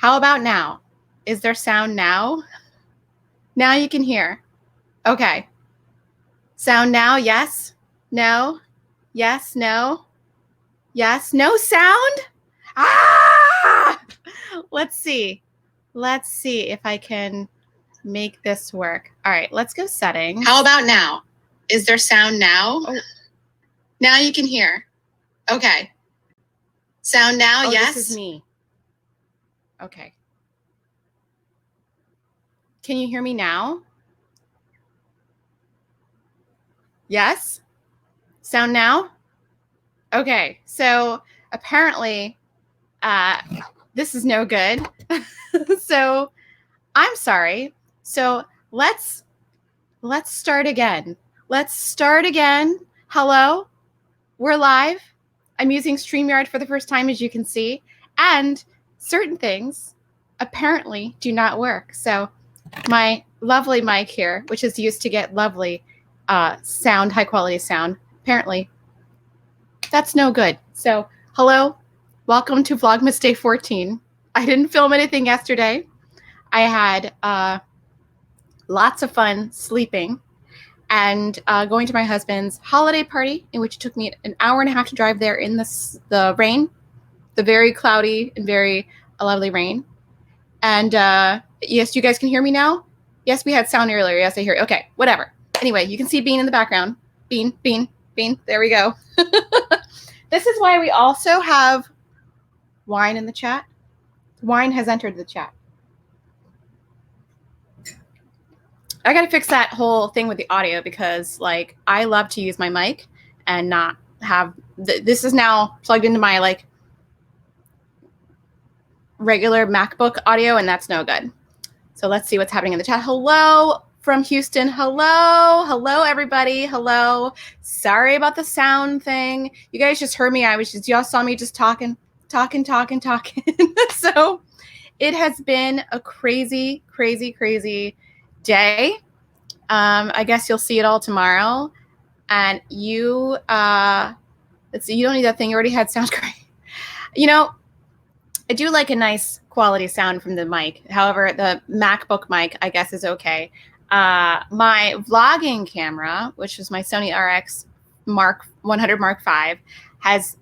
How about now? Is there sound now? Now you can hear. Okay. Sound now? Yes? No? Yes? No? Yes? No sound? Ah! Let's see. Let's see if I can make this work. All right, let's go settings. How about now? Is there sound now? Oh. Now you can hear. Okay. Sound now? Oh, yes? This is me. Okay. Can you hear me now? Yes? Sound now? Okay, so apparently this is no good. So I'm sorry. So let's start again. Let's start again. Hello, we're live. I'm using StreamYard for the first time, as you can see, and certain things apparently do not work. So my lovely mic here, which is used to get lovely sound, high quality sound, apparently that's no good. So hello, welcome to Vlogmas Day 14. I didn't film anything yesterday. I had lots of fun sleeping and going to my husband's holiday party, in which it took me an hour and a half to drive there in the rain, the very cloudy and very lovely rain. And yes, you guys can hear me now? Yes, we had sound earlier. Yes, I hear you. Okay, whatever. Anyway, you can see Bean in the background. Bean, Bean, Bean. There we go. This is why we also have wine in the chat. Wine has entered the chat. I got to fix that whole thing with the audio because, like, I love to use my mic and not have this is now plugged into my like regular MacBook audio, and that's no good. So let's see what's happening in the chat. Hello from Houston. Hello everybody. Hello. Sorry about the sound thing. You guys just heard me. Y'all saw me just talking. So it has been a crazy day. I guess you'll see it all tomorrow. And you, let's see, you don't need that thing. You already had sound great. You know, I do like a nice quality sound from the mic. However, the MacBook mic, I guess, is okay. My vlogging camera, which is my Sony RX Mark 100 Mark V, has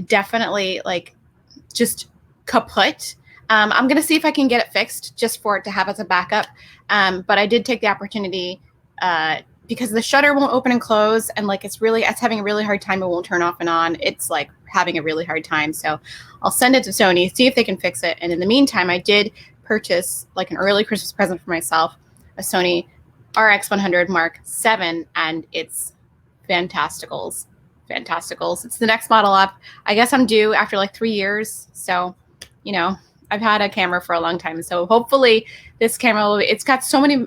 definitely like just kaput. I'm going to see if I can get it fixed just for it to have as a backup. But I did take the opportunity because the shutter won't open and close, and like it's having a really hard time. It won't turn off and on. It's like having a really hard time. So I'll send it to Sony, see if they can fix it. And in the meantime, I did purchase like an early Christmas present for myself, a Sony RX 100 Mark VII, and it's fantasticals. It's the next model up. I guess I'm due after like 3 years. So, you know, I've had a camera for a long time. So hopefully this camera it's got so many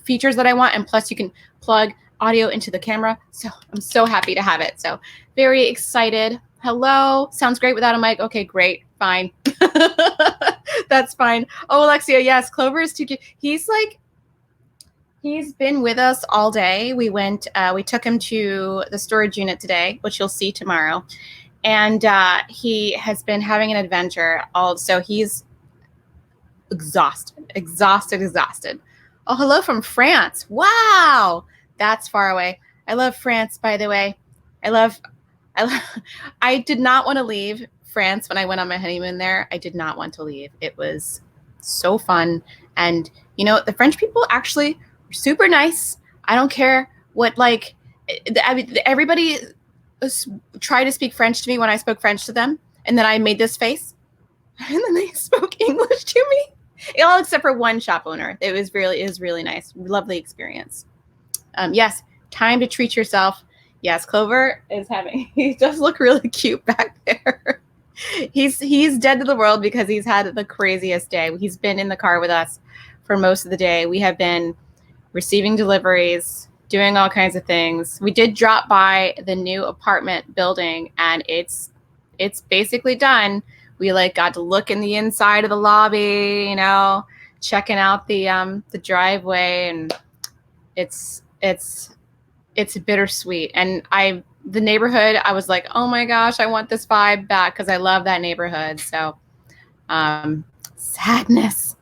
features that I want. And plus you can plug audio into the camera. So I'm so happy to have it. So very excited. Hello. Sounds great without a mic. Okay, great. Fine. That's fine. Oh, Alexia. Yes. Clover is too cute. He's been with us all day. We took him to the storage unit today, which you'll see tomorrow. And he has been having an adventure. So he's exhausted. Oh, hello from France. Wow. That's far away. I love France, by the way. I did not want to leave France when I went on my honeymoon there. I did not want to leave. It was so fun. And, you know, the French people actually were super nice. I don't care what, like, I mean, everybody tried to speak French to me when I spoke French to them. And then I made this face. And then they spoke English to me. All except for one shop owner. It was really nice. Lovely experience. Yes, time to treat yourself. Yes, Clover is he does look really cute back there. He's dead to the world because he's had the craziest day. He's been in the car with us for most of the day. We have been receiving deliveries, doing all kinds of things. We did drop by the new apartment building, and it's basically done. We like got to look in the inside of the lobby, you know, checking out the driveway, and it's bittersweet. And the neighborhood, I was like, oh my gosh, I want this vibe back because I love that neighborhood. So Sadness.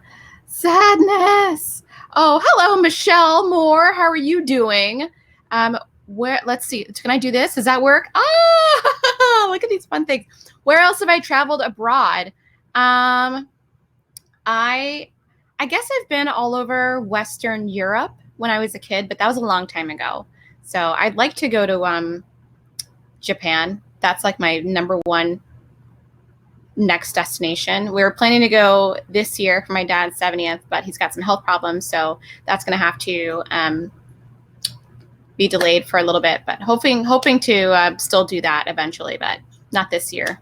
Sadness. Oh, hello, Michelle Moore. How are you doing? Let's see. Can I do this? Does that work? Oh, look at these fun things. Where else have I traveled abroad? I guess I've been all over Western Europe when I was a kid, but that was a long time ago. So I'd like to go to Japan. That's like my number one next destination. We were planning to go this year for my dad's 70th, but he's got some health problems, so that's going to have to be delayed for a little bit. But hoping to still do that eventually, but not this year.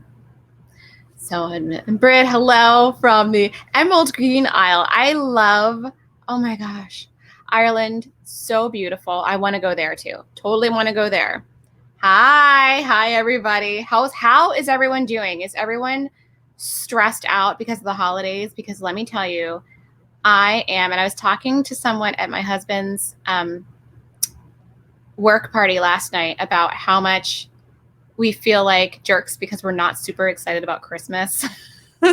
So, and Britt, hello from the Emerald Green Isle. I love, oh my gosh, Ireland, so beautiful. I want to go there too. Totally want to go there. Hi everybody. How is everyone doing? Is everyone stressed out because of the holidays? Because let me tell you, I am, and I was talking to someone at my husband's work party last night about how much we feel like jerks because we're not super excited about Christmas.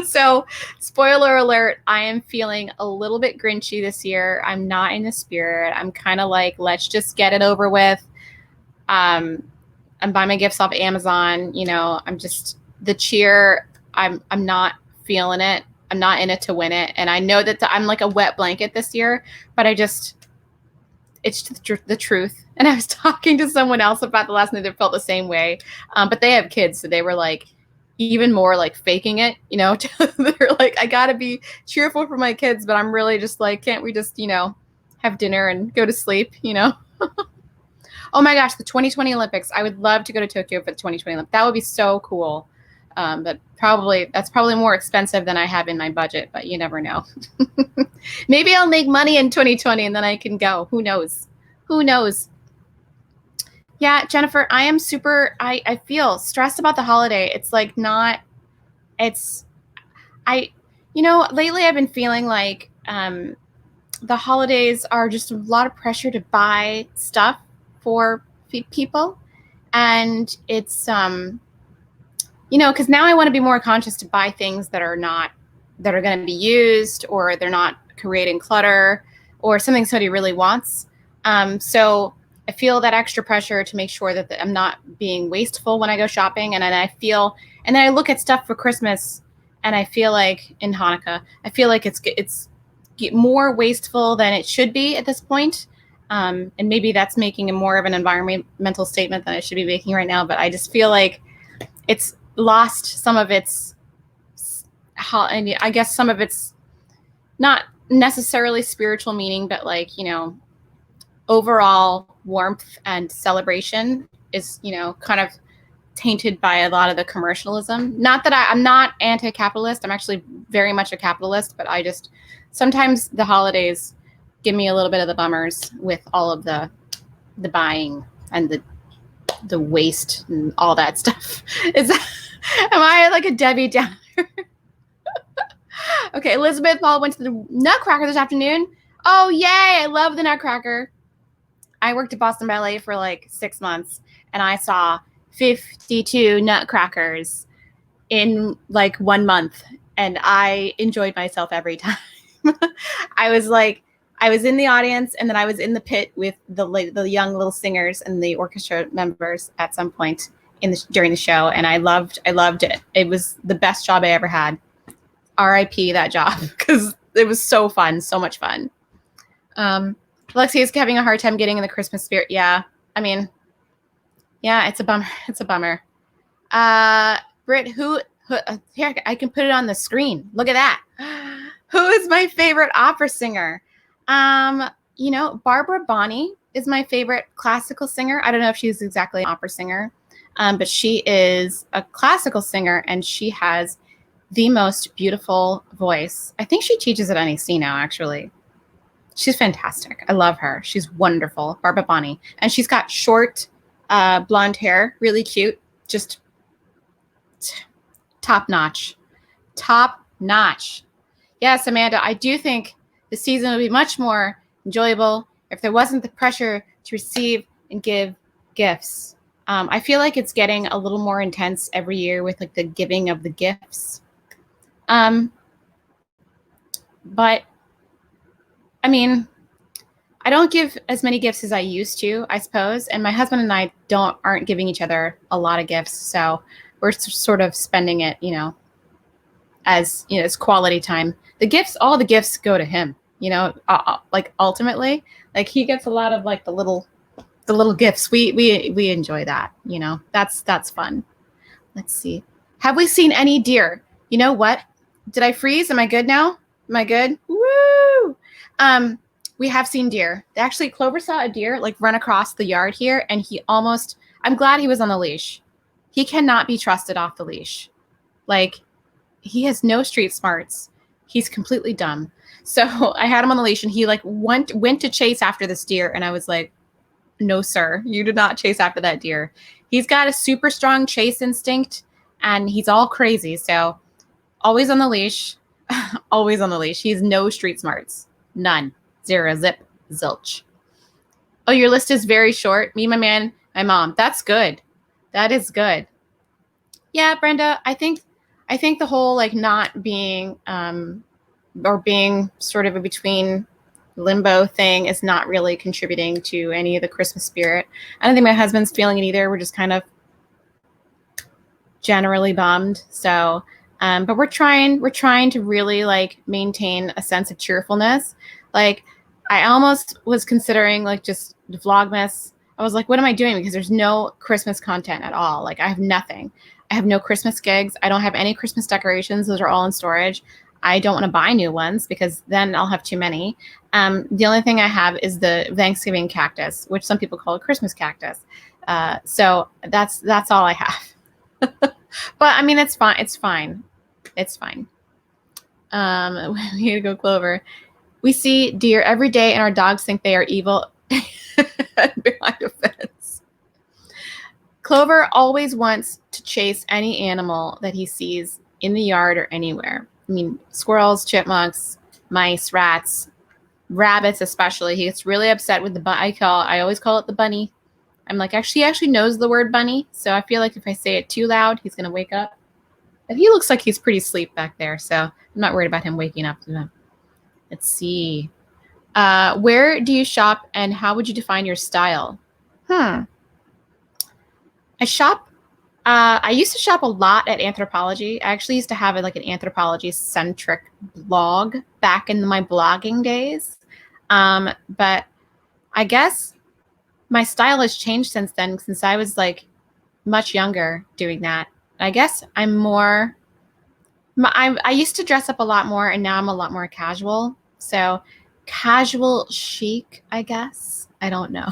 So, spoiler alert, I am feeling a little bit grinchy this year. I'm not in the spirit. I'm kind of like, let's just get it over with. I'm buying my gifts off Amazon. You know, I'm just the cheer. I'm not feeling it. I'm not in it to win it. And I know that I'm like a wet blanket this year, but it's the truth. And I was talking to someone else about the last night that felt the same way. But they have kids. So they were like, even more like faking it, you know, they're like, I gotta be cheerful for my kids, but I'm really just like, can't we just, you know, have dinner and go to sleep, you know? Oh my gosh, the 2020 Olympics. I would love to go to Tokyo for the 2020 Olympics. That would be so cool. But that's probably more expensive than I have in my budget, but you never know. Maybe I'll make money in 2020 and then I can go. Who knows? Who knows? Yeah, Jennifer, I am I feel stressed about the holiday. It's like lately I've been feeling like the holidays are just a lot of pressure to buy stuff for people. And it's, because now I want to be more conscious to buy things that are going to be used, or they're not creating clutter, or something somebody really wants. So I feel that extra pressure to make sure that I'm not being wasteful when I go shopping. And then I look at stuff for Christmas and I feel like in Hanukkah, I feel like it's more wasteful than it should be at this point. And maybe that's making more of an environmental statement than I should be making right now. But I just feel like it's lost some of its, I guess some of its not necessarily spiritual meaning, but like, you know, overall warmth and celebration is, you know, kind of tainted by a lot of the commercialism. Not that I'm not anti-capitalist. I'm actually very much a capitalist, but I just, sometimes the holidays give me a little bit of the bummers with all of the buying and the waste and all that stuff. Am I like a Debbie Downer? Okay, Elizabeth Paul went to the Nutcracker this afternoon. Oh, yay. I love the Nutcracker. I worked at Boston Ballet for like 6 months, and I saw 52 Nutcrackers in like 1 month, and I enjoyed myself every time. I was in the audience, and then I was in the pit with the young little singers and the orchestra members at some point during the show, and I loved it. It was the best job I ever had. R.I.P. that job, because it was so fun, so much fun. Alexia is having a hard time getting in the Christmas spirit. Yeah, I mean, yeah, it's a bummer. It's a bummer. Britt, who here, I can put it on the screen. Look at that. Who is my favorite opera singer? Barbara Bonney is my favorite classical singer. I don't know if she's exactly an opera singer, but she is a classical singer, and she has the most beautiful voice. I think she teaches at NEC now, actually. She's fantastic. I love her. She's wonderful. Barbara Bonney. And she's got short, blonde hair. Really cute. Just top notch. Top notch. Yes, Amanda, I do think the season would be much more enjoyable if there wasn't the pressure to receive and give gifts. I feel like it's getting a little more intense every year with like the giving of the gifts. But I mean, I don't give as many gifts as I used to, I suppose. And my husband and I aren't giving each other a lot of gifts. So we're sort of spending it, as, as quality time. All the gifts go to him, like ultimately, like he gets a lot of like the little gifts. We enjoy that, that's fun. Let's see. Have we seen any deer? You know what? Did I freeze? Am I good now? Am I good? Woo! We have seen deer. Actually, Clover saw a deer like run across the yard here, and I'm glad he was on the leash. He cannot be trusted off the leash. Like, he has no street smarts. He's completely dumb. So I had him on the leash, and he like went to chase after this deer, and I was like, no, sir, you did not chase after that deer. He's got a super strong chase instinct, and he's all crazy. So always on the leash, always on the leash. He has no street smarts. None. Zero. Zip. Zilch. Oh, your list is very short. Me, my man, my mom. That's good. That is good. Yeah, Brenda, I think the whole like not being or being sort of a between limbo thing is not really contributing to any of the Christmas spirit. I don't think my husband's feeling it either. We're just kind of generally bummed. So, but we're trying to really like maintain a sense of cheerfulness. Like, I almost was considering like just Vlogmas. I was like, what am I doing? Because there's no Christmas content at all. Like, I have nothing. I have no Christmas gigs. I don't have any Christmas decorations. Those are all in storage. I don't want to buy new ones because then I'll have too many. The only thing I have is the Thanksgiving cactus, which some people call a Christmas cactus. So that's all I have. But I mean, it's fine. It's fine. It's fine. We need to go Clover. We see deer every day, and our dogs think they are evil behind a fence. Clover always wants to chase any animal that he sees in the yard or anywhere. I mean, squirrels, chipmunks, mice, rats, rabbits especially. He gets really upset with the bunny. I always call it the bunny. I'm like, he actually knows the word bunny, so I feel like if I say it too loud, he's going to wake up. But he looks like he's pretty asleep back there, so I'm not worried about him waking up. Let's see. Where do you shop, and how would you define your style? I shop. I used to shop a lot at Anthropologie. I actually used to have like an Anthropologie-centric blog back in my blogging days. But I guess my style has changed since then, since I was like much younger doing that. I guess I'm more, I used to dress up a lot more, and now I'm a lot more casual. So casual chic, I guess. I don't know.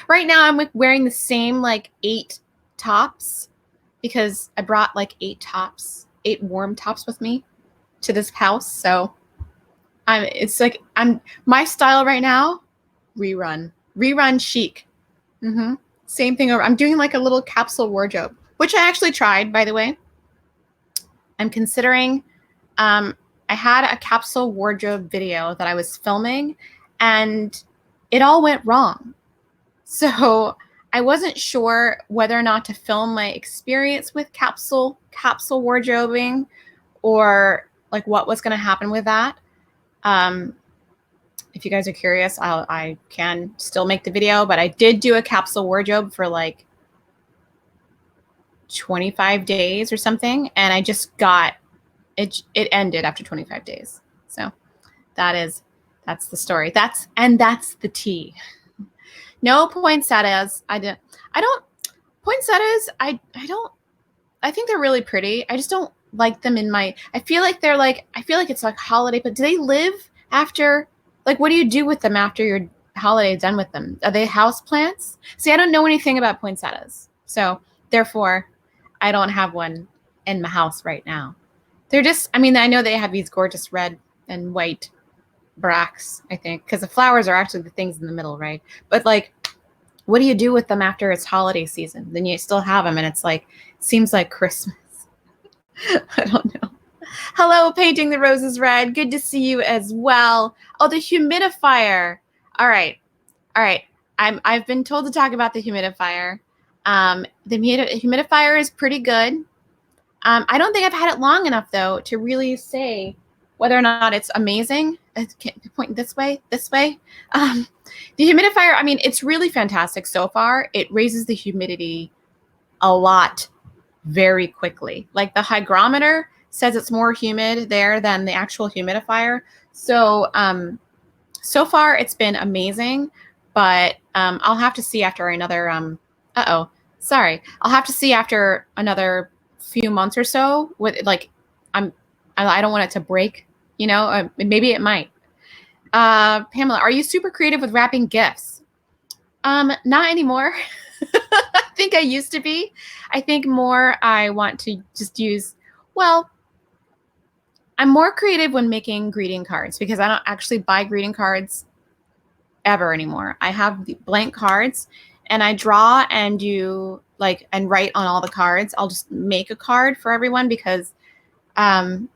Right now I'm wearing the same like 8 tops because I brought like 8 warm tops with me to this house. So my style right now, rerun chic. Same thing over. I'm doing like a little capsule wardrobe, which I actually tried, by the way. I'm considering, I had a capsule wardrobe video that I was filming, and it all went wrong. So I wasn't sure whether or not to film my experience with capsule wardrobing, or like what was going to happen with that. If you guys are curious, I can still make the video, but I did do a capsule wardrobe for like 25 days or something, and I just got it. It ended after 25 days. So that's the story. That's the tea. No poinsettias. Poinsettias. I think they're really pretty. I just don't like them I feel like it's like holiday, but do they live after, like, what do you do with them after your holiday is done with them? Are they house plants? See, I don't know anything about poinsettias. So therefore I don't have one in my house right now. They're just, I know they have these gorgeous red and white bracts, I think, because the flowers are actually the things in the middle, right? But like, what do you do with them after it's holiday season? Then you still have them, and it's like, seems like Christmas. I don't know. Hello, Painting the Roses Red. Good to see you as well. Oh, the humidifier. All right. I've been told to talk about the humidifier. The humidifier is pretty good. I don't think I've had it long enough, though, to really say whether or not it's amazing. Point this way, this way. The humidifier, I mean, it's really fantastic so far. It raises the humidity a lot very quickly. Like the hygrometer says it's more humid there than the actual humidifier. So, so far it's been amazing, but I'll have to see after another, I'll have to see after another few months or so with like, I don't want it to break, you know, maybe it might. Pamela, are you super creative with wrapping gifts? Not anymore. I think I used to be. I think more I want to just use, well, I'm more creative when making greeting cards because I don't actually buy greeting cards ever anymore. I have the blank cards and I draw and do like, and write on all the cards. I'll just make a card for everyone because then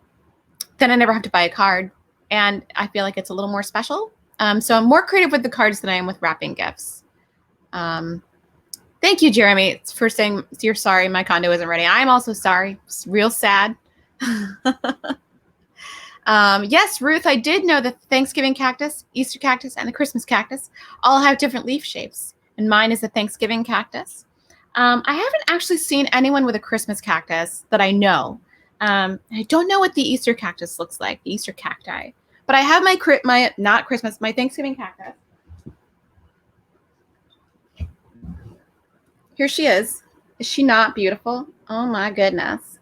I never have to buy a card. And I feel like it's a little more special. So I'm more creative with the cards than I am with wrapping gifts. Thank you, Jeremy, for saying you're sorry my condo isn't ready. I'm also sorry. It's real sad. Yes, Ruth, I did know that the Thanksgiving cactus, Easter cactus, and the Christmas cactus all have different leaf shapes. And mine is a Thanksgiving cactus. I haven't actually seen anyone with a Christmas cactus that I know. I don't know what the Easter cactus looks like, the Easter cacti. But I have my not Christmas, my Thanksgiving cactus. Here she is. Is she not beautiful? Oh my goodness.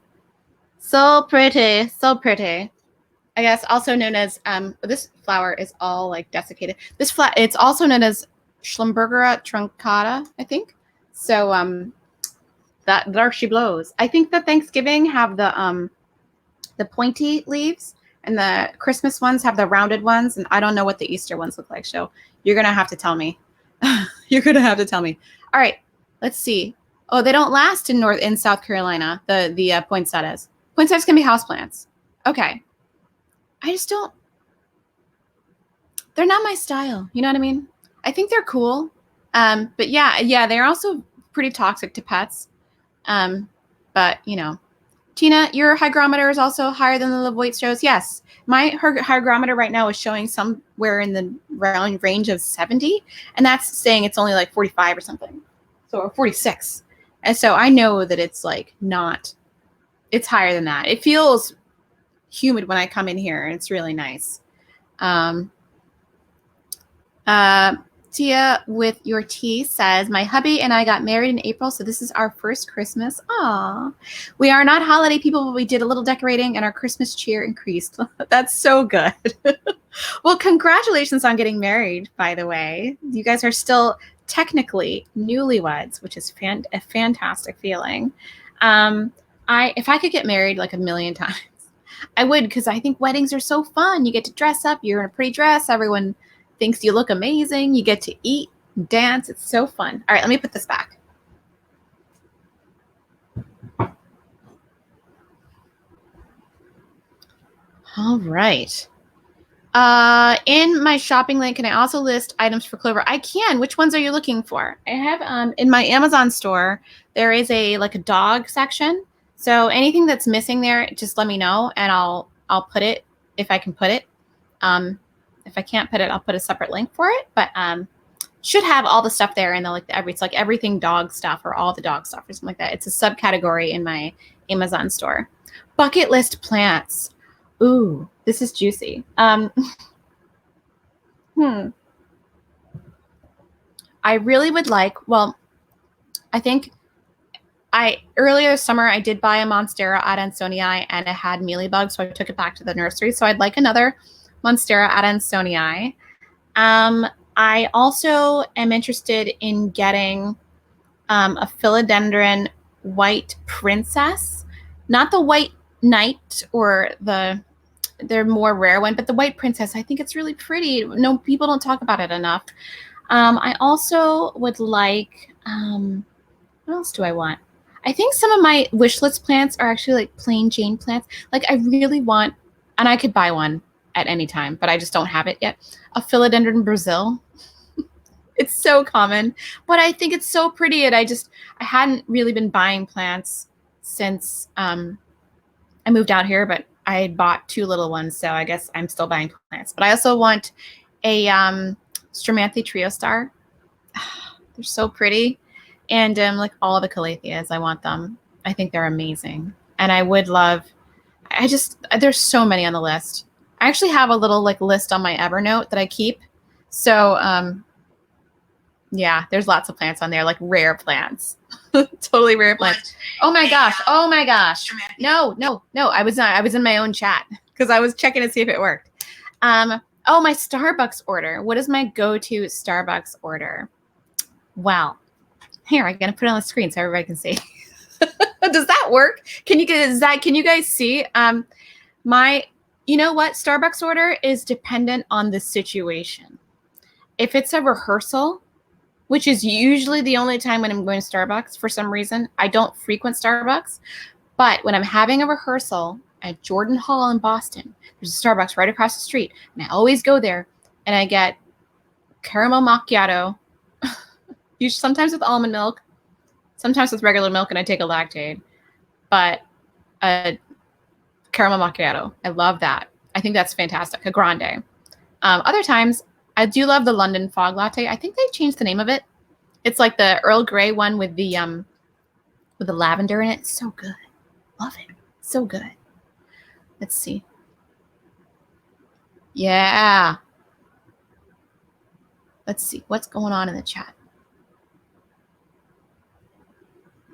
So pretty, so pretty. I guess also known as, this flower is all like desiccated. It's also known as Schlumbergera truncata, I think. So that there she blows. I think the Thanksgiving have the pointy leaves and the Christmas ones have the rounded ones. And I don't know what the Easter ones look like. So you're going to have to tell me. You're going to have to tell me. All right, let's see. Oh, they don't last in South Carolina, the poinsettias. Poinsettias can be houseplants. Okay. I just don't, they're not my style. You know what I mean? I think they're cool. But yeah, they're also pretty toxic to pets. But you know, Tina, your hygrometer is also higher than the Lavoie shows. Yes, my hygrometer right now is showing somewhere in the range of 70. And that's saying it's only like 45 or something. So, or 46. And so I know that it's like not, it's higher than that. It feels humid when I come in here and it's really nice. Tia with your tea says, my hubby and I got married in April, so this is our first Christmas. Aw. We are not holiday people, but we did a little decorating and our Christmas cheer increased. That's so good. Well, congratulations on getting married, by the way. You guys are still technically newlyweds, which is a fantastic feeling. If I could get married like a million times, I would, because I think weddings are so fun. You get to dress up. You're in a pretty dress. Everyone thinks you look amazing. You get to eat, dance. It's so fun. All right, let me put this back. All right. In my shopping link, can I also list items for Clover? I can. Which ones are you looking for? I have in my Amazon store, there is a dog section. So anything that's missing there, just let me know and I'll put it if I can put it. If I can't put it, I'll put a separate link for it. But should have all the stuff there and it's like everything dog stuff or all the dog stuff or something like that. It's a subcategory in my Amazon store. Bucket list plants. Ooh, this is juicy. I really would like, well, I think earlier this summer I did buy a Monstera adansonii and it had mealybugs, so I took it back to the nursery. So I'd like another Monstera adansonii. I also am interested in getting a philodendron white princess, not the white knight or they're more rare one, but the white princess. I think it's really pretty. No, people don't talk about it enough. I also would like, what else do I want? I think some of my wish list plants are actually like plain Jane plants. Like I really want, and I could buy one at any time, but I just don't have it yet. A philodendron Brazil. It's so common, but I think it's so pretty. And I hadn't really been buying plants since I moved out here, but I bought 2 little ones, so I guess I'm still buying plants. But I also want a Stramanthe Trio Star. They're so pretty. And like all the calatheas, I want them. I think they're amazing. And I would love, there's so many on the list. I actually have a little like list on my Evernote that I keep. So yeah, there's lots of plants on there, like rare plants. Totally rare plants. Oh my gosh. Oh my gosh. No. I was in my own chat because I was checking to see if it worked. Oh, my Starbucks order. What is my go-to Starbucks order? Well, here, I'm gonna put it on the screen so everybody can see. Does that work? Can you guys see? You know what? Starbucks order is dependent on the situation. If it's a rehearsal, which is usually the only time when I'm going to Starbucks for some reason, I don't frequent Starbucks, but when I'm having a rehearsal at Jordan Hall in Boston, there's a Starbucks right across the street, and I always go there, and I get caramel macchiato, usually sometimes with almond milk, sometimes with regular milk, and I take a lactate, but a caramel macchiato. I love that. I think that's fantastic. A grande. Other times, I do love the London Fog Latte. I think they changed the name of it. It's like the Earl Grey one with the lavender in it. It's so good. Love it. So good. Let's see. Yeah. Let's see. What's going on in the chat?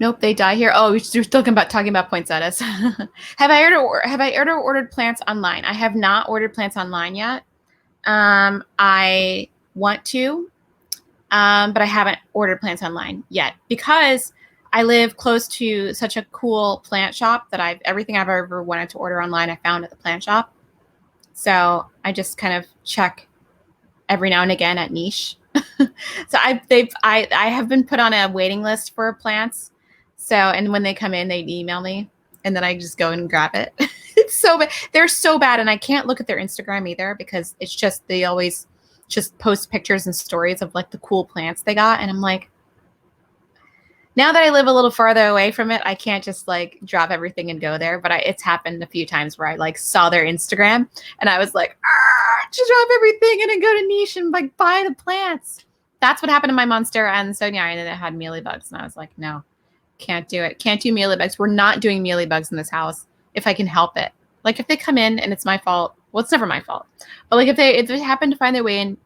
Nope, they die here. Oh, we're still talking about poinsettias. Have I ever ordered plants online? I have not ordered plants online yet. I want to, but I haven't ordered plants online yet because I live close to such a cool plant shop that everything I've ever wanted to order online, I found at the plant shop. So I just kind of check every now and again at niche. So I have been put on a waiting list for plants. So, and when they come in, they email me and then I just go and grab it. It's so bad. They're so bad. And I can't look at their Instagram either because it's just, they always just post pictures and stories of like the cool plants they got. And I'm like, now that I live a little farther away from it, I can't just like drop everything and go there. But it's happened a few times where I like saw their Instagram and I was like, just drop everything and then go to niche and like buy the plants. That's what happened to my Monstera. And so yeah, and then it had mealybugs and I was like, no, can't do it. Can't do mealybugs. We're not doing mealybugs in this house if I can help it. Like if they come in and it's my fault, well, it's never my fault. But like if they happen to find their way in,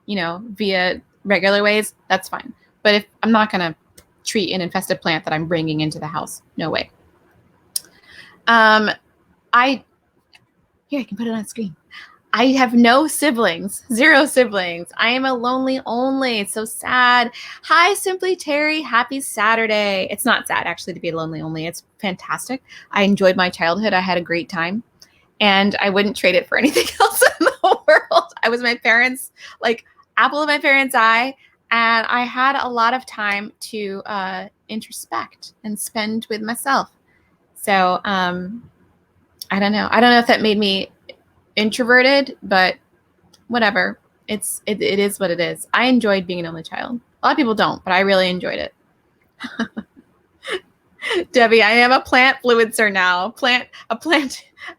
via regular ways, that's fine. But if I'm not going to treat an infested plant that I'm bringing into the house, no way. Here, I can put it on screen. I have no siblings, 0 siblings. I am a lonely only. It's so sad. Hi, Simply Terry. Happy Saturday. It's not sad, actually, to be a lonely only. It's fantastic. I enjoyed my childhood. I had a great time. And I wouldn't trade it for anything else in the world. I was my parents, like apple of my parents' eye. And I had a lot of time to introspect and spend with myself. So I don't know. I don't know if that made me introverted, but whatever. It is what it is. I enjoyed being an only child. A lot of people don't, but I really enjoyed it. Debbie, I am a plant fluencer now. A plant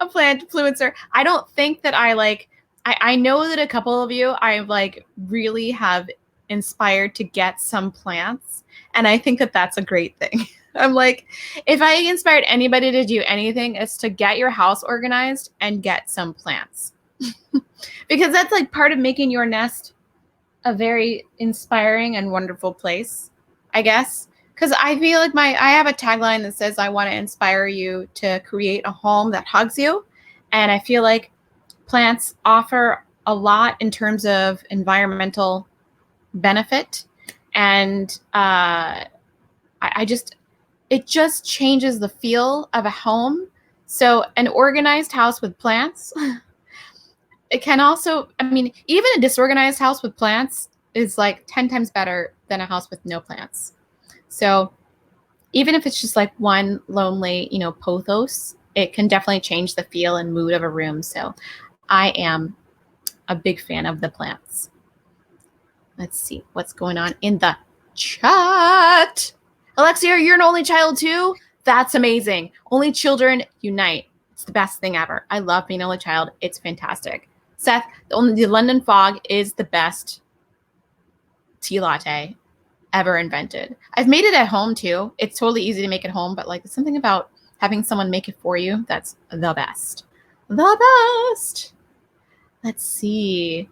fluencer. I don't think that I know that a couple of you I like really have inspired to get some plants, and I think that that's a great thing. I'm like, if I inspired anybody to do anything, it's to get your house organized and get some plants. Because that's like part of making your nest a very inspiring and wonderful place, I guess. Because I feel like I have a tagline that says, I want to inspire you to create a home that hugs you. And I feel like plants offer a lot in terms of environmental benefit. And it just changes the feel of a home. So an organized house with plants, it can also, even a disorganized house with plants is like 10 times better than a house with no plants. So even if it's just like one lonely, pothos, it can definitely change the feel and mood of a room. So I am a big fan of the plants. Let's see what's going on in the chat. Alexia, you're an only child too? That's amazing. Only children unite. It's the best thing ever. I love being an only child. It's fantastic. Seth, the London Fog is the best tea latte ever invented. I've made it at home too. It's totally easy to make at home, but like there's something about having someone make it for you that's the best. The best. Let's see.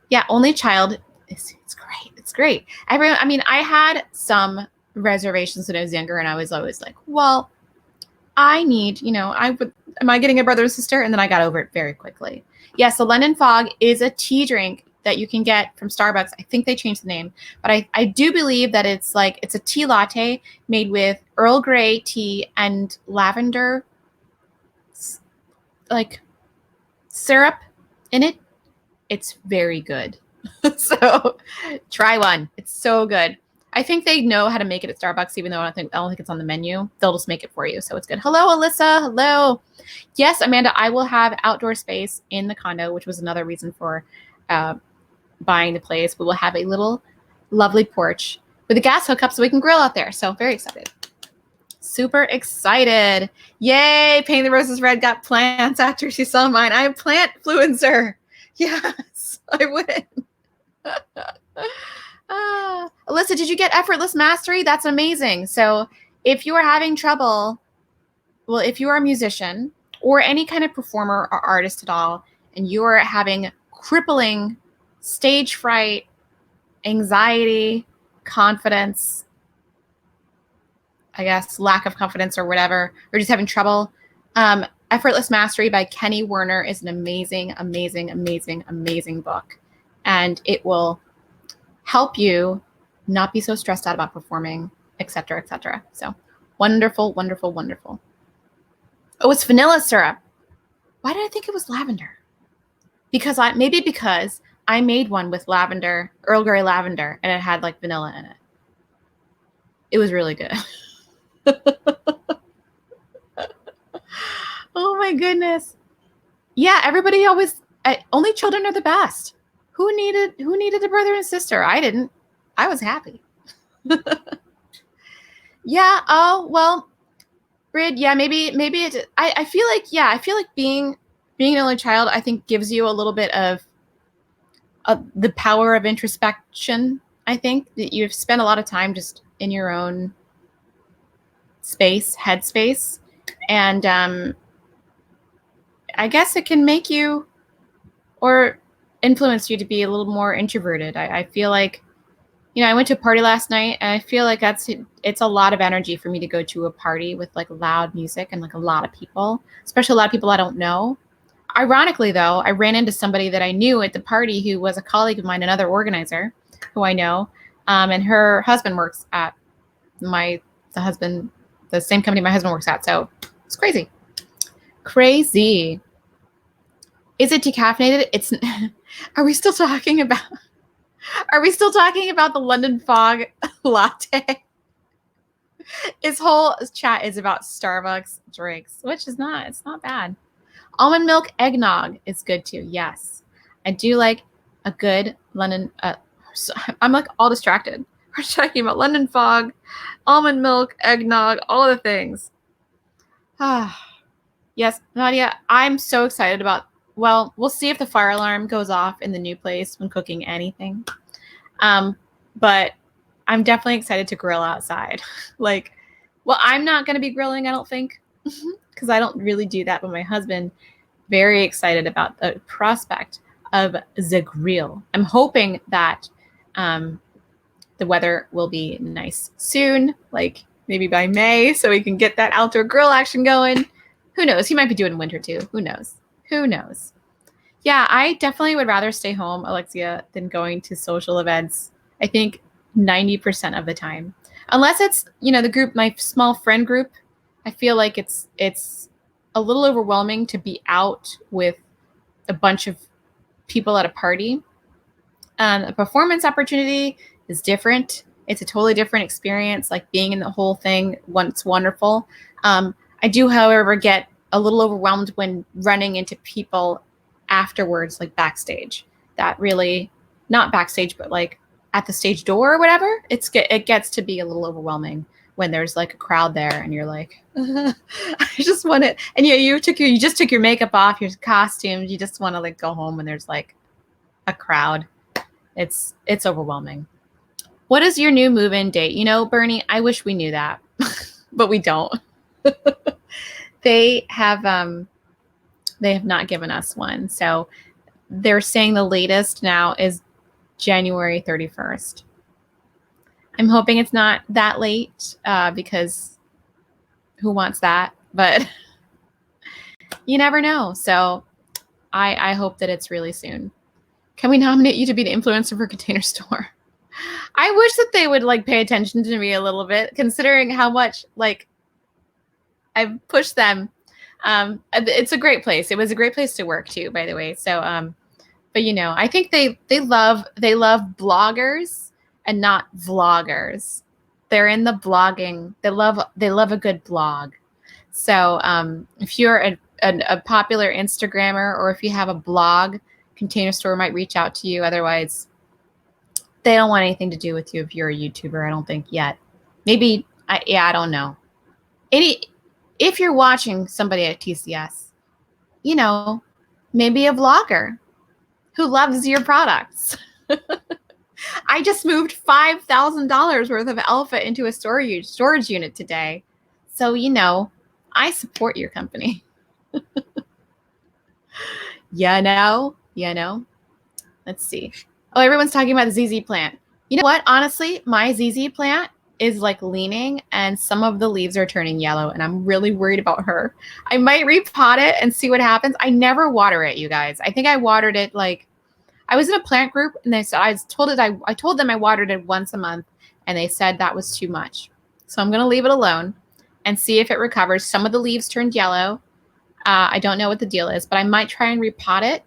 Yeah, only child. It's great. It's great. I mean, I had some reservations when I was younger, and I was always like, well, I need, am I getting a brother or sister? And then I got over it very quickly. Yes, the London Fog is a tea drink that you can get from Starbucks. I think they changed the name, but I do believe that it's a tea latte made with Earl Grey tea and lavender like syrup in it. It's very good. So try one. It's so good. I think they know how to make it at Starbucks, even though I don't think it's on the menu. They'll just make it for you. So it's good. Hello, Alyssa. Hello. Yes, Amanda, I will have outdoor space in the condo, which was another reason for buying the place. We will have a little lovely porch with a gas hookup so we can grill out there. So very excited. Super excited. Yay. Painting the Roses Red got plants after she saw mine. I am plant fluencer. Yes, I win. Alyssa, did you get effortless mastery? That's amazing. So if you are having trouble, well, if you are a musician or any kind of performer or artist at all, and you are having crippling stage fright, anxiety, confidence, I guess, lack of confidence or whatever, or just having trouble, Effortless Mastery by Kenny Werner is an amazing, amazing, amazing, amazing book. And it will help you not be so stressed out about performing, et cetera, et cetera. So wonderful, wonderful, wonderful. Oh, it's vanilla syrup. Why did I think it was lavender? Because I made one with lavender, Earl Grey lavender, and it had like vanilla in it. It was really good. Oh my goodness. Yeah, everybody only children are the best. Who needed a brother and sister? I didn't. I was happy. Yeah. Oh, well, Brid, yeah, maybe it, I feel like being an only child, I think gives you a little bit of the power of introspection. I think that you've spent a lot of time just in your own headspace. And I guess it can make you or influence you to be a little more introverted. I feel like, I went to a party last night, and I feel like it's a lot of energy for me to go to a party with like loud music and like a lot of people, especially a lot of people I don't know. Ironically, though, I ran into somebody that I knew at the party who was a colleague of mine, another organizer who I know, and her husband works at the same company my husband works at. So it's crazy. Crazy. Is it decaffeinated? It's. Are we still talking about the London Fog latte? His whole chat is about Starbucks drinks, which is not. It's not bad. Almond milk eggnog is good too. Yes, I do like a good London. I'm like all distracted. We're talking about London Fog, almond milk, eggnog, all of the things. Yes, Nadia, I'm so excited about. Well, we'll see if the fire alarm goes off in the new place when cooking anything. But I'm definitely excited to grill outside. I'm not going to be grilling, I don't think, because I don't really do that. But my husband, very excited about the prospect of the grill. I'm hoping that the weather will be nice soon, like maybe by May, so we can get that outdoor grill action going. Who knows? He might be doing winter too. Who knows? Yeah, I definitely would rather stay home, Alexia, than going to social events. I think 90% of the time, unless it's, the group, my small friend group. I feel like it's a little overwhelming to be out with a bunch of people at a party. A performance opportunity is different. It's a totally different experience. Like being in the whole thing, it's wonderful. I do, however, get a little overwhelmed when running into people afterwards, like backstage. That really, not backstage, but like at the stage door or whatever. It gets to be a little overwhelming when there's like a crowd there and you're like, I just want it. And you just took your makeup off, your costumes. You just want to like go home when there's like a crowd. It's overwhelming. What is your new move-in date? You know, Bernie, I wish we knew that, but we don't. They have not given us one. So they're saying the latest now is January 31st. I'm hoping it's not that late because who wants that? But you never know. So I hope that it's really soon. Can we nominate you to be the influencer for Container Store? I wish that they would like pay attention to me a little bit, considering how much like I've pushed them. It's a great place. It was a great place to work too, by the way. So, but you know, I think they love bloggers and not vloggers. They're in the blogging. They love a good blog. So, if you're a popular Instagrammer or if you have a blog, Container Store might reach out to you. Otherwise, they don't want anything to do with you if you're a YouTuber, I don't think yet. Maybe, I don't know. If you're watching somebody at TCS, you know, maybe a vlogger who loves your products. I just moved $5,000 worth of alpha into a storage unit today. So, you know, I support your company. You know. Let's see. Oh, everyone's talking about the ZZ plant. You know what? Honestly, my ZZ plant is like leaning and some of the leaves are turning yellow and I'm really worried about her. I might repot it and see what happens. I never water it, you guys. I think I watered it like, I was in a plant group and they said, I told them I watered it once a month and they said that was too much. So I'm going to leave it alone and see if it recovers. Some of the leaves turned yellow. I don't know what the deal is, but I might try and repot it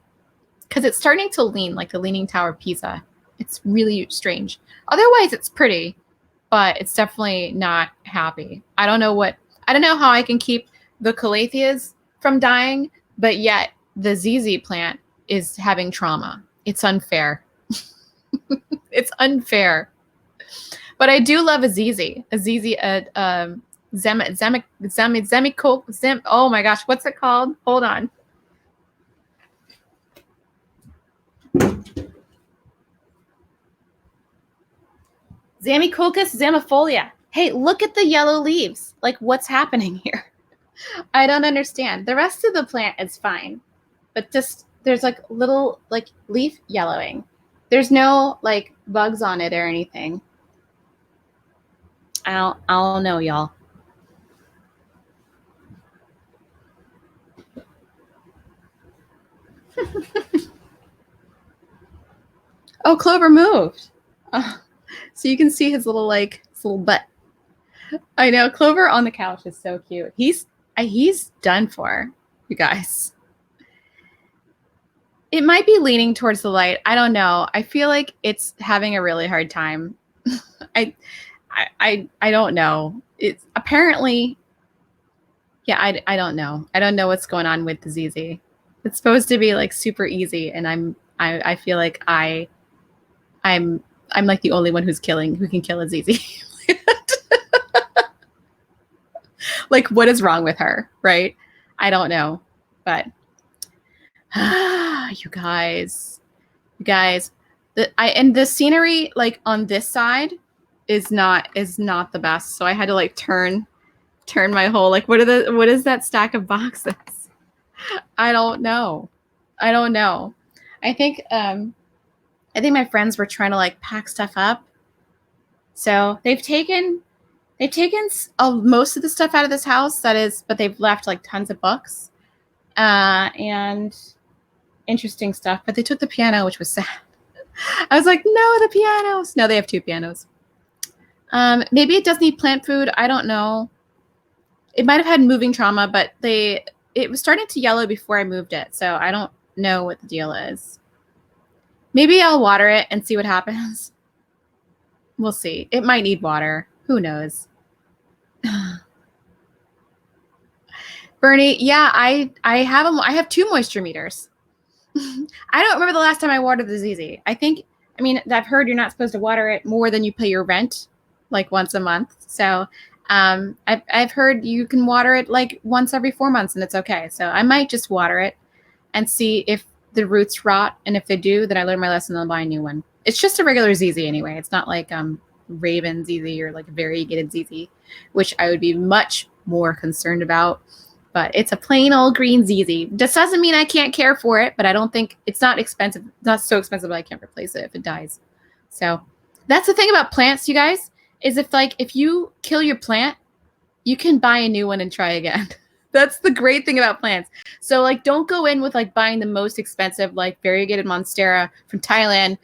because it's starting to lean like the Leaning Tower of Pisa. It's really strange. Otherwise, it's pretty, but it's definitely not happy. I don't know how I can keep the calatheas from dying, but yet the ZZ plant is having trauma. It's unfair. It's unfair. But I do love a ZZ. Oh my gosh, what's it called? Hold on. Zamicolcus zamifolia. Hey, look at the yellow leaves. Like, what's happening here? I don't understand. The rest of the plant is fine, but just there's like little like leaf yellowing. There's no like bugs on it or anything. I don't know, y'all. Oh, Clover moved. So you can see his little butt. I know, Clover on the couch is so cute. He's done for, you guys. It might be leaning towards the light. I don't know. I feel like it's having a really hard time. I don't know. It's apparently, yeah, I don't know. I don't know what's going on with the ZZ. It's supposed to be like super easy, and I feel like I'm like the only one who can kill a ZZ. Like, what is wrong with her, right? I don't know, but you guys, and the scenery like on this side is not the best. So I had to like turn my whole like what is that stack of boxes? I don't know. I think my friends were trying to like pack stuff up. So they've taken most of the stuff out of this house, but they've left like tons of books and interesting stuff. But they took the piano, which was sad. I was like, no, the pianos. No, they have 2 pianos. Maybe it does need plant food. I don't know. It might have had moving trauma, but it was starting to yellow before I moved it. So I don't know what the deal is. Maybe I'll water it and see what happens. We'll see. It might need water. Who knows? Bernie, yeah, I have 2 moisture meters. I don't remember the last time I watered the ZZ. I've heard you're not supposed to water it more than you pay your rent, like once a month. So I've heard you can water it like once every 4 months and it's okay. So I might just water it and see if the roots rot. And if they do, then I learn my lesson and I'll buy a new one. It's just a regular ZZ anyway. It's not like Raven ZZ or like variegated ZZ, which I would be much more concerned about. But it's a plain old green ZZ. This doesn't mean I can't care for it, but I don't think it's not expensive. It's not so expensive that I can't replace it if it dies. So that's the thing about plants, you guys, is if you kill your plant, you can buy a new one and try again. That's the great thing about plants. So like, don't go in with like buying the most expensive, like variegated Monstera from Thailand,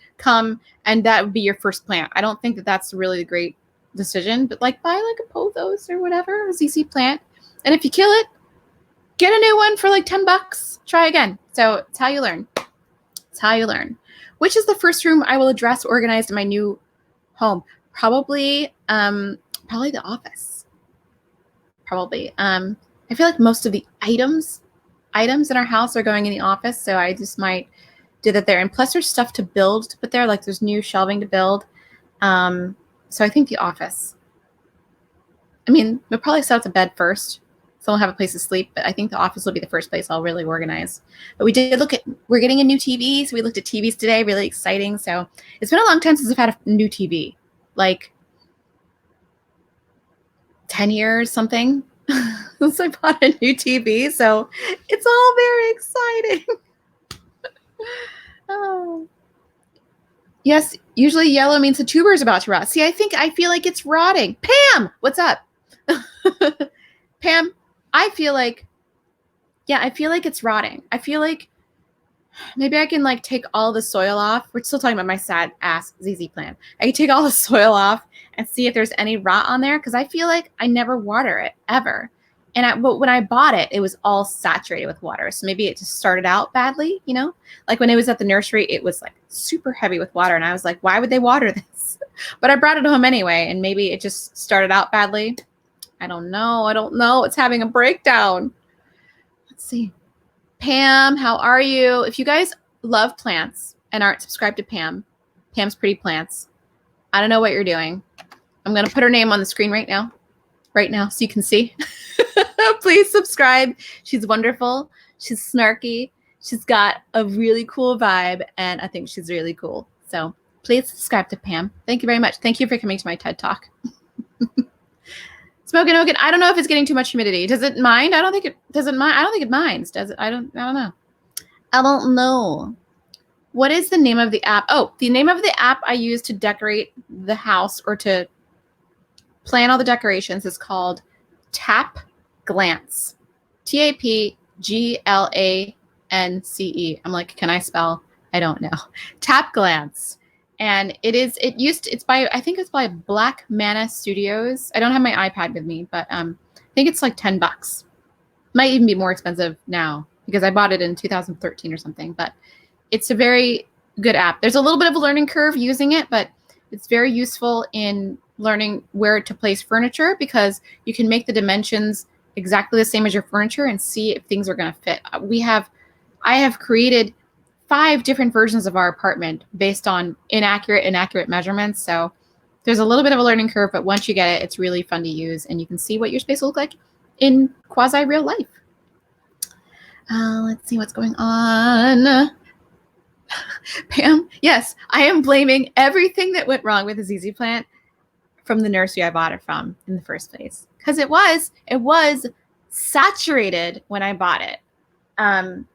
and that would be your first plant. I don't think that that's really a great decision, but like buy like a pothos or whatever, a ZZ plant. And if you kill it, get a new one for like $10. Try again. So it's how you learn. It's how you learn. Which is the first room I will address organized in my new home? Probably the office. Probably. I feel like most of the items in our house are going in the office, so I just might do that there. And plus there's stuff to build to put there, like there's new shelving to build. So I think the office. I mean, we'll probably set up the bed first, so we'll have a place to sleep, but I think the office will be the first place I'll really organize. But we're getting a new TV, so we looked at TVs today, really exciting. So it's been a long time since I've had a new TV, like 10 years, something. Since I bought a new TV, so it's all very exciting. Oh. Yes, usually yellow means the tuber is about to rot. See, I feel like it's rotting. Pam, what's up? Pam, I feel like it's rotting. I feel like maybe I can like take all the soil off. We're still talking about my sad ass ZZ plant. I can take all the soil off and see if there's any rot on there, because I feel like I never water it ever. But when I bought it, it was all saturated with water. So maybe it just started out badly, you know? Like when it was at the nursery, it was like super heavy with water. And I was like, why would they water this? But I brought it home anyway. And maybe it just started out badly. I don't know. It's having a breakdown. Let's see. Pam, how are you? If you guys love plants and aren't subscribed to Pam's Pretty Plants, I don't know what you're doing. I'm going to put her name on the screen right now, so you can see. Please subscribe. She's wonderful. She's snarky. She's got a really cool vibe, and I think she's really cool. So please subscribe to Pam. Thank you very much. Thank you for coming to my TED Talk. Smoking Oaken. I don't know if it's getting too much humidity. Does it mind? I don't think it doesn't mind. I don't think it minds. Does it? I don't know. I don't know. What is the name of the app? Oh, the name of the app I use to decorate the house or to plan all the decorations is called Tap Glance. TAPGLANCE. I'm like, can I spell? I don't know. Tap Glance. And it's by Black Mana Studios. I don't have my iPad with me, but I think it's like $10. Might even be more expensive now because I bought it in 2013 or something, but it's a very good app. There's a little bit of a learning curve using it, but it's very useful in learning where to place furniture because you can make the dimensions exactly the same as your furniture and see if things are going to fit. I have created 5 different versions of our apartment based on inaccurate measurements. So there's a little bit of a learning curve, but once you get it, it's really fun to use and you can see what your space will look like in quasi real life. Let's see what's going on. Pam, yes, I am blaming everything that went wrong with the ZZ plant from the nursery I bought it from in the first place. Because it was saturated when I bought it.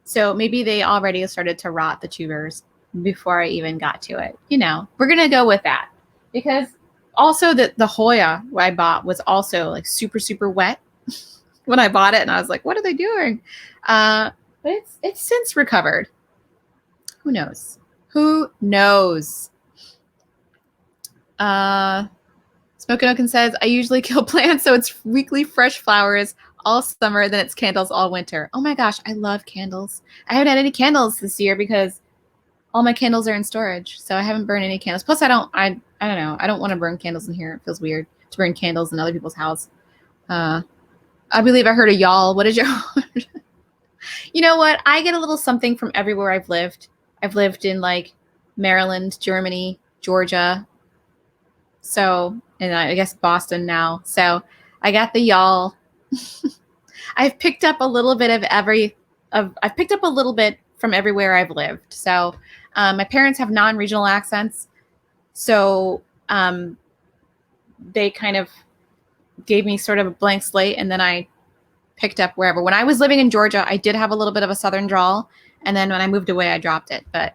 So maybe they already started to rot the tubers before I even got to it. You know, we're going to go with that. Because also the Hoya I bought was also like super, super wet when I bought it. And I was like, what are they doing? But it's since recovered. Who knows? Who knows? Smokin' Oaken says, I usually kill plants, so it's weekly fresh flowers all summer, then it's candles all winter. Oh my gosh, I love candles. I haven't had any candles this year because all my candles are in storage, so I haven't burned any candles. Plus, I don't know. I don't want to burn candles in here. It feels weird to burn candles in other people's house. I believe I heard a y'all. What is your... You know what? I get a little something from everywhere I've lived. I've lived in like Maryland, Germany, Georgia. So, and I guess Boston now. So I got the y'all. I've picked up a little bit I've picked up a little bit from everywhere I've lived. So my parents have non-regional accents. So they kind of gave me sort of a blank slate, and then I picked up wherever. When I was living in Georgia, I did have a little bit of a Southern drawl. And then when I moved away, I dropped it. But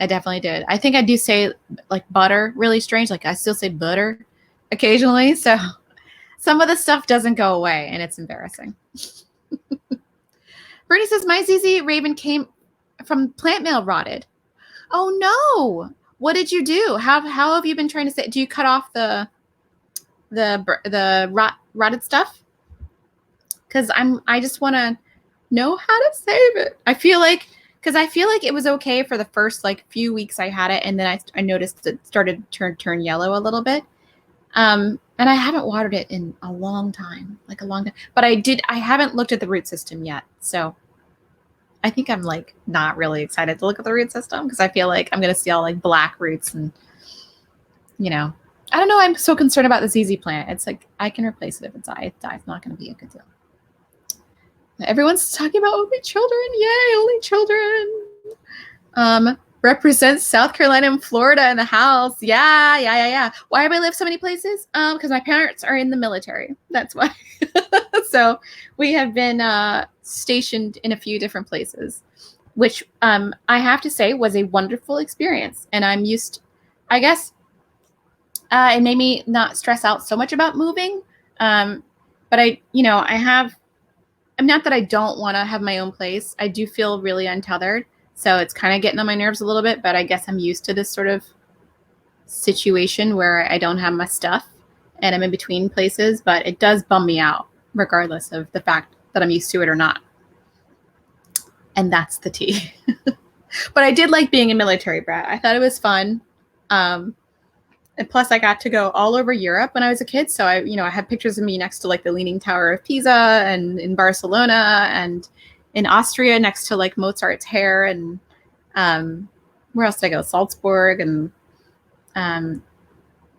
I definitely did. I think I do say like butter really strange. Like I still say butter occasionally. So some of the stuff doesn't go away, and it's embarrassing. Bernie says, my ZZ Raven came from plant mail rotted. Oh no. What did you do? How have you been trying to say? Do you cut off the rotted stuff? Because I just want to know how to save it. I feel like it was okay for the first like few weeks I had it, and then I noticed it started to turn yellow a little bit. And I haven't watered it in a long time, but I haven't looked at the root system yet. So I think I'm like not really excited to look at the root system because I feel like I'm going to see all like black roots and, you know, I don't know. I'm so concerned about the ZZ plant. It's like, I can replace it if it dies. It's not going to be a good deal. Everyone's talking about only children. Yay, only children. Represents South Carolina and Florida in the house. Yeah. Why have I lived so many places? Because my parents are in the military. That's why. So we have been stationed in a few different places, which I have to say was a wonderful experience. And I'm used, I guess, it made me not stress out so much about moving. But I'm not that I don't want to have my own place. I do feel really untethered. So it's kind of getting on my nerves a little bit, but I guess I'm used to this sort of situation where I don't have my stuff and I'm in between places, but it does bum me out regardless of the fact that I'm used to it or not. And that's the tea. But I did like being a military brat. I thought it was fun. And plus I got to go all over Europe when I was a kid. So I had pictures of me next to like the Leaning Tower of Pisa and in Barcelona and in Austria next to like Mozart's hair and where else did I go? Salzburg and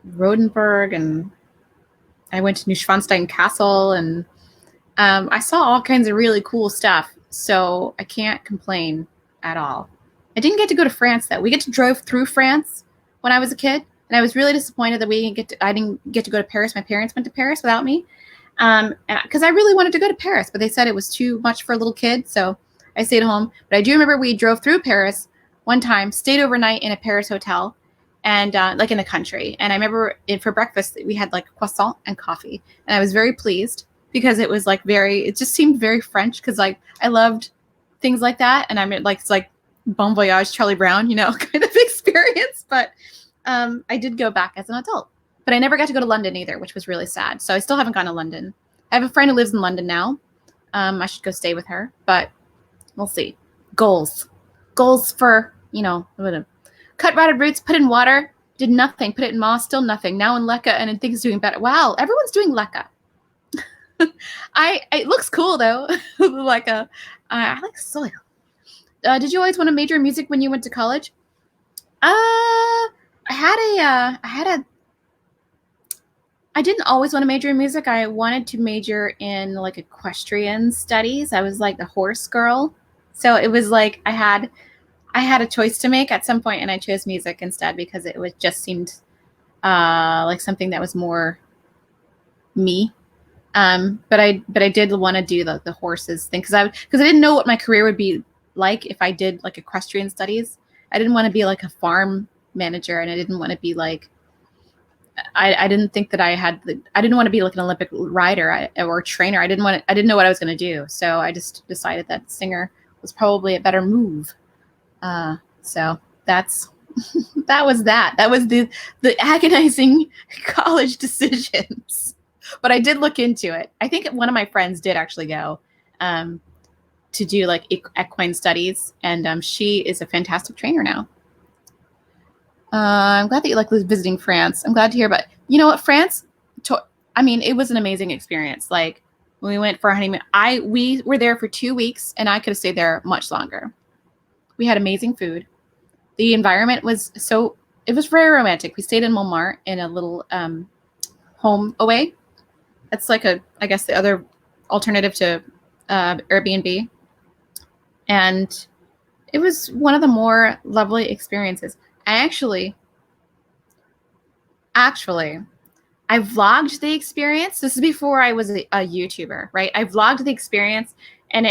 Rodenburg, and I went to Neuschwanstein Castle, and I saw all kinds of really cool stuff. So I can't complain at all. I didn't get to go to France though. We get to drive through France when I was a kid, and I was really disappointed that I didn't get to go to Paris. My parents went to Paris without me. Because I really wanted to go to Paris, but they said it was too much for a little kid, so I stayed home. But I do remember we drove through Paris one time, stayed overnight in a Paris hotel, and like in the country. And I remember for breakfast we had like croissant and coffee, and I was very pleased because it was like it just seemed very French because like I loved things like that, and I mean like it's like Bon Voyage, Charlie Brown, kind of experience. But I did go back as an adult. But I never got to go to London either, which was really sad. So I still haven't gone to London. I have a friend who lives in London now. I should go stay with her, but we'll see. Goals for, cut rotted roots, put in water, did nothing, put it in moss, still nothing. Now in leca, and things doing better. Wow, everyone's doing leca. It looks cool though. Leca. I like soil. Did you always want to major in music when you went to college? I didn't always want to major in music. I wanted to major in like equestrian studies. I was like the horse girl. So it was like I had a choice to make at some point, and I chose music instead because it just seemed like something that was more me. But I did want to do the horses thing because I didn't know what my career would be like if I did like equestrian studies. I didn't want to be like a farm manager, and I didn't want to be like I didn't think that I didn't want to be like an Olympic rider or trainer. I didn't know what I was going to do. So I just decided that singer was probably a better move. So that was that. That was the agonizing college decisions. But I did look into it. I think one of my friends did actually go to do like equine studies, and she is a fantastic trainer now. I'm glad that you like visiting France. I'm glad to hear about it. You know what, France, it was an amazing experience. Like when we went for a honeymoon, we were there for 2 weeks, and I could have stayed there much longer. We had amazing food. The environment was it was very romantic. We stayed in Montmartre in a little home away. That's like I guess the other alternative to Airbnb. And it was one of the more lovely experiences. I actually, I vlogged the experience. This is before I was a YouTuber, right? I vlogged the experience, and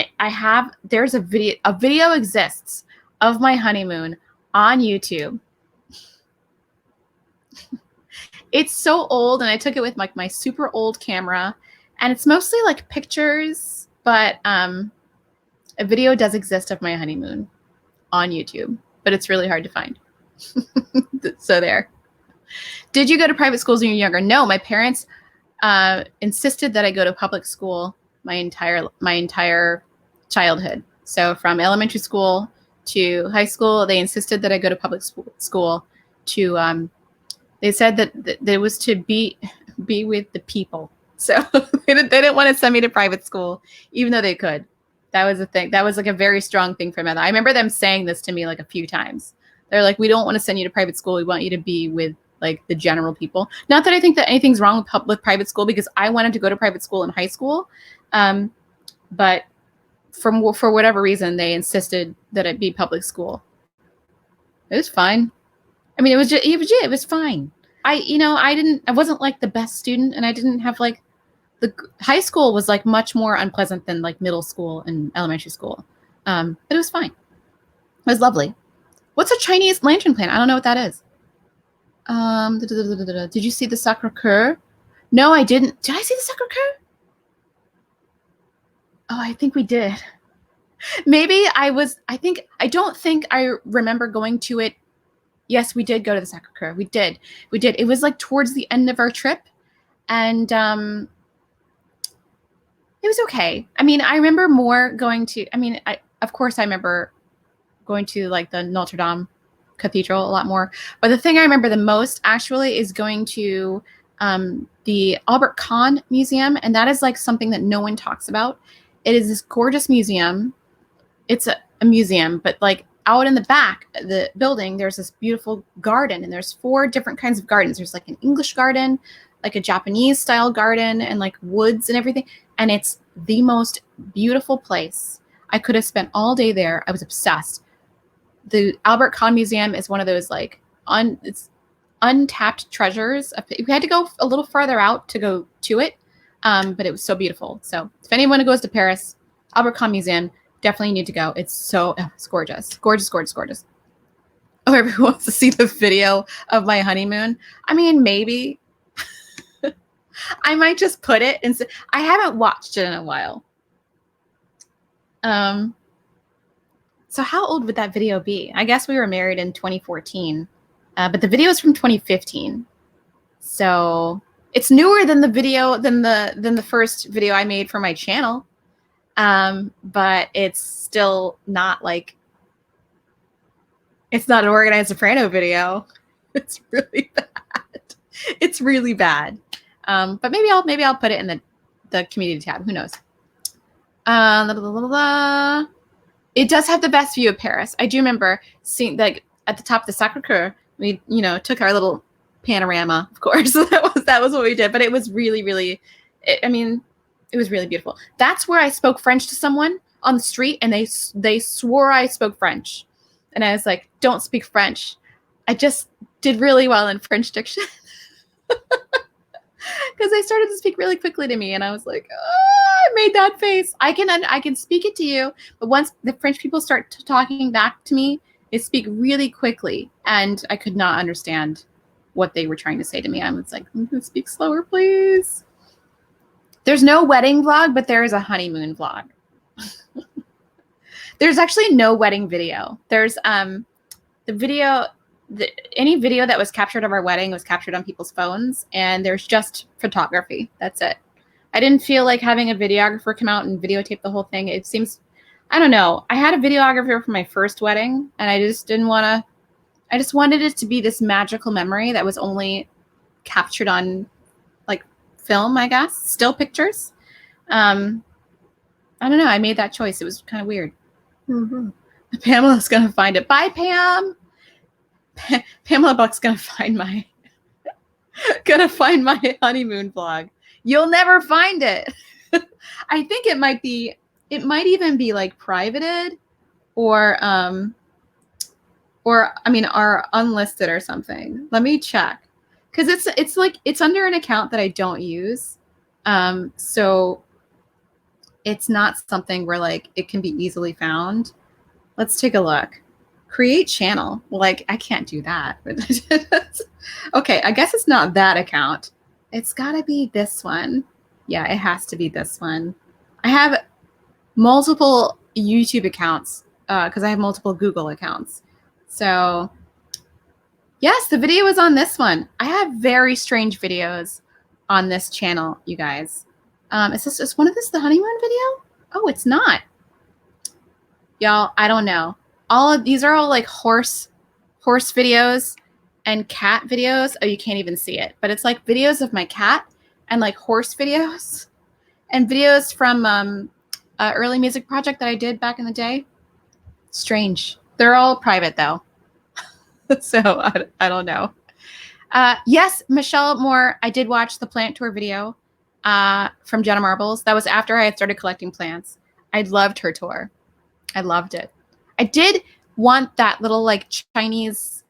there's a video exists of my honeymoon on YouTube. It's so old, and I took it with like my super old camera, and it's mostly like pictures, but a video does exist of my honeymoon on YouTube, but it's really hard to find. So there. Did you go to private schools when you were younger? No, my parents insisted that I go to public school my entire childhood. So from elementary school to high school, they insisted that I go to public school. They said that it was to be with the people. So they didn't want to send me to private school, even though they could. That was a thing. That was like a very strong thing for them. I remember them saying this to me like a few times. They're like, we don't want to send you to private school. We want you to be with like the general people. Not that I think that anything's wrong with private school, because I wanted to go to private school in high school. But for whatever reason, they insisted that it be public school. It was fine. I mean, it was fine. I wasn't like the best student, and I didn't have like the high school was like much more unpleasant than like middle school and elementary school. But it was fine. It was lovely. What's a Chinese lantern plant? I don't know what that is. Did you see the Sacré-Cœur? No, I didn't. Did I see the Sacré-Cœur? Oh, I think we did. Maybe I don't think I remember going to it. Yes, we did go to the Sacré-Cœur. We did. It was like towards the end of our trip. And it was okay. I mean, I remember more going to, of course I remember going to like the Notre Dame Cathedral a lot more. But the thing I remember the most actually is going to the Albert Kahn Museum. And that is like something that no one talks about. It is this gorgeous museum. It's a museum, but like out in the back of the building, there's this beautiful garden, and there's 4 different kinds of gardens. There's like an English garden, like a Japanese style garden, and like woods and everything. And it's the most beautiful place. I could have spent all day there. I was obsessed. The Albert Kahn Museum is one of those like it's untapped treasures. We had to go a little farther out to go to it, but it was so beautiful. So if anyone goes to Paris, Albert Kahn Museum, definitely need to go. It's gorgeous. Gorgeous. Oh, everyone wants to see the video of my honeymoon. I mean, maybe. I might just put it and I haven't watched it in a while. So how old would that video be? I guess we were married in 2014, but the video is from 2015. So it's newer than the first video I made for my channel. But it's still not like, it's not an Organized Soprano video. It's really bad. But maybe I'll put it in the community tab. Who knows? It does have the best view of Paris. I do remember seeing like at the top of the Sacré-Cœur, we took our little panorama, of course. that was what we did. But it was really, it was really beautiful. That's where I spoke French to someone on the street, and they swore I spoke French. And I was like, don't speak French. I just did really well in French diction. Because they started to speak really quickly to me, and I was like, oh, I made that face. I can speak it to you, but once the French people start talking back to me, they speak really quickly, and I could not understand what they were trying to say to me. I was like, speak slower, please. There's no wedding vlog, but there is a honeymoon vlog. There's actually no wedding video. There's any video that was captured of our wedding was captured on people's phones, and there's just photography. That's it. I didn't feel like having a videographer come out and videotape the whole thing. It seems, I don't know. I had a videographer for my first wedding, and I just didn't want to. I just wanted it to be this magical memory that was only captured on like film, I guess, still pictures. I don't know. I made that choice. It was kind of weird. Mm-hmm. Pamela's gonna find it. Bye, Pam. Pamela Buck's gonna find my honeymoon vlog. You'll never find it. I think it might even be like privated or I mean, are unlisted or something. Let me check. Cause it's like, it's under an account that I don't use. So it's not something where like it can be easily found. Let's take a look. Create channel. Like, I can't do that. Okay, I guess it's not that account. It's gotta be this one. Yeah, it has to be this one. I have multiple YouTube accounts because I have multiple Google accounts. So yes, the video is on this one. I have very strange videos on this channel, you guys. Is one of this the honeymoon video? Oh, it's not. Y'all, I don't know. All of these are all like horse videos and cat videos. Oh, you can't even see it, but it's like videos of my cat and like horse videos and videos from an early music project that I did back in the day. Strange. They're all private though. So I don't know. Yes, Michelle Moore, I did watch the plant tour video from Jenna Marbles. That was after I had started collecting plants. I loved her tour. I loved it. I did want that little like Chinese,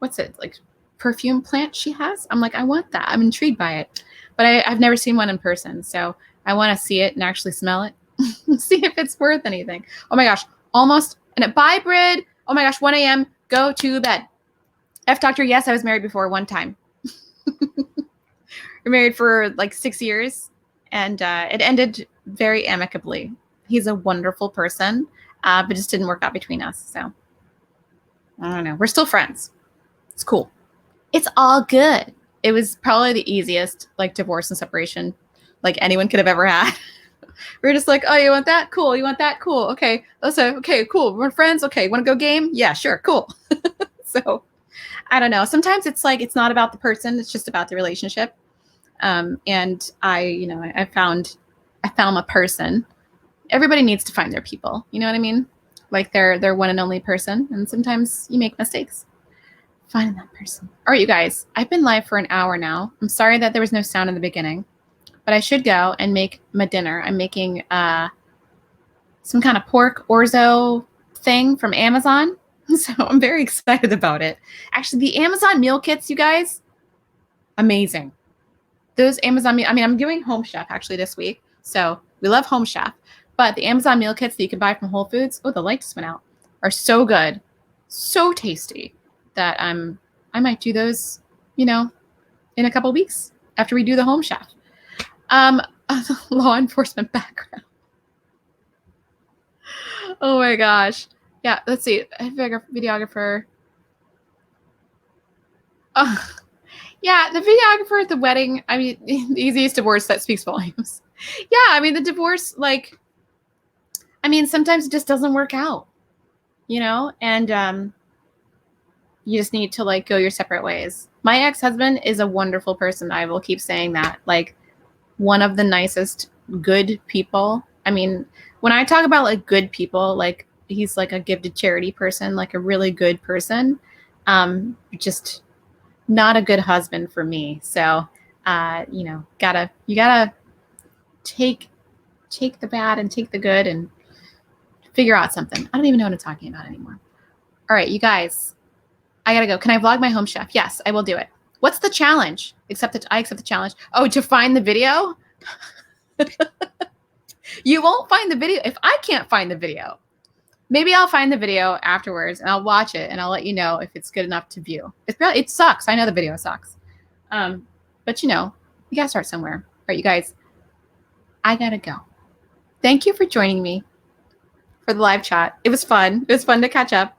what's it, like perfume plant she has? I'm like, I want that. I'm intrigued by it. But I've never seen one in person. So I want to see it and actually smell it. See if it's worth anything. Oh my gosh, almost. And bye, Brid. Oh my gosh, 1 a.m. Go to bed. F Doctor, yes, I was married before one time. We're married for like 6 years. And it ended very amicably. He's a wonderful person, but just didn't work out between us. So I don't know. We're still friends. It's cool. It's all good. It was probably the easiest like divorce and separation like anyone could have ever had. We were just like, oh, you want that? Cool. You want that? Cool. Okay. Okay, cool. We're friends. Okay. Want to go game? Yeah, sure. Cool. So I don't know. Sometimes it's like, it's not about the person. It's just about the relationship. And I found my person. Everybody needs to find their people. You know what I mean? Like their one and only person. And sometimes you make mistakes. Finding that person. All right, you guys, I've been live for an hour now. I'm sorry that there was no sound in the beginning, but I should go and make my dinner. I'm making some kind of pork orzo thing from Amazon. So I'm very excited about it. Actually, the Amazon meal kits, you guys, amazing. Those Amazon, I'm doing Home Chef actually this week. So we love Home Chef. But the Amazon meal kits that you can buy from Whole Foods, oh, the light just went out, are so good, so tasty that I might do those, in a couple of weeks after we do the Home Chef. Law enforcement background. Oh my gosh. Yeah, let's see. Videographer. Oh, yeah, the videographer at the wedding. I mean, the easiest divorce that speaks volumes. Yeah, the divorce, sometimes it just doesn't work out, and you just need to go your separate ways. My ex-husband is a wonderful person. I will keep saying that. One of the nicest, good people. When I talk about good people, he's a gifted charity person, a really good person. Just not a good husband for me. So, you gotta take the bad and take the good and figure out something. I don't even know what I'm talking about anymore. All right, you guys, I gotta go. Can I vlog my Home Chef? Yes, I will do it. What's the challenge? I accept the challenge. Oh, to find the video? You won't find the video if I can't find the video. Maybe I'll find the video afterwards and I'll watch it and I'll let you know if it's good enough to view. It sucks. I know the video sucks. But you gotta start somewhere. All right, you guys, I gotta go. Thank you for joining me for the live chat. It was fun. It was fun to catch up.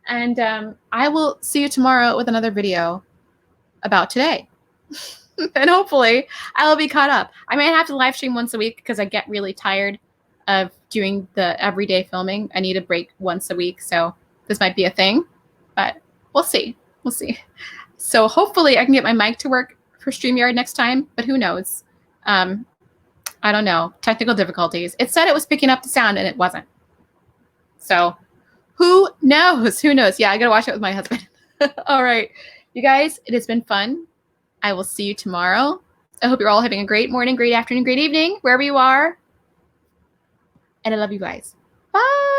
And I will see you tomorrow with another video about today. And hopefully I will be caught up. I might have to live stream once a week because I get really tired of doing the everyday filming. I need a break once a week. So this might be a thing, but we'll see. We'll see. So hopefully I can get my mic to work for StreamYard next time, but who knows? I don't know. Technical difficulties. It said it was picking up the sound and it wasn't. So who knows? Who knows? Yeah, I got to watch it with my husband. All right. You guys, it has been fun. I will see you tomorrow. I hope you're all having a great morning, great afternoon, great evening, wherever you are. And I love you guys. Bye.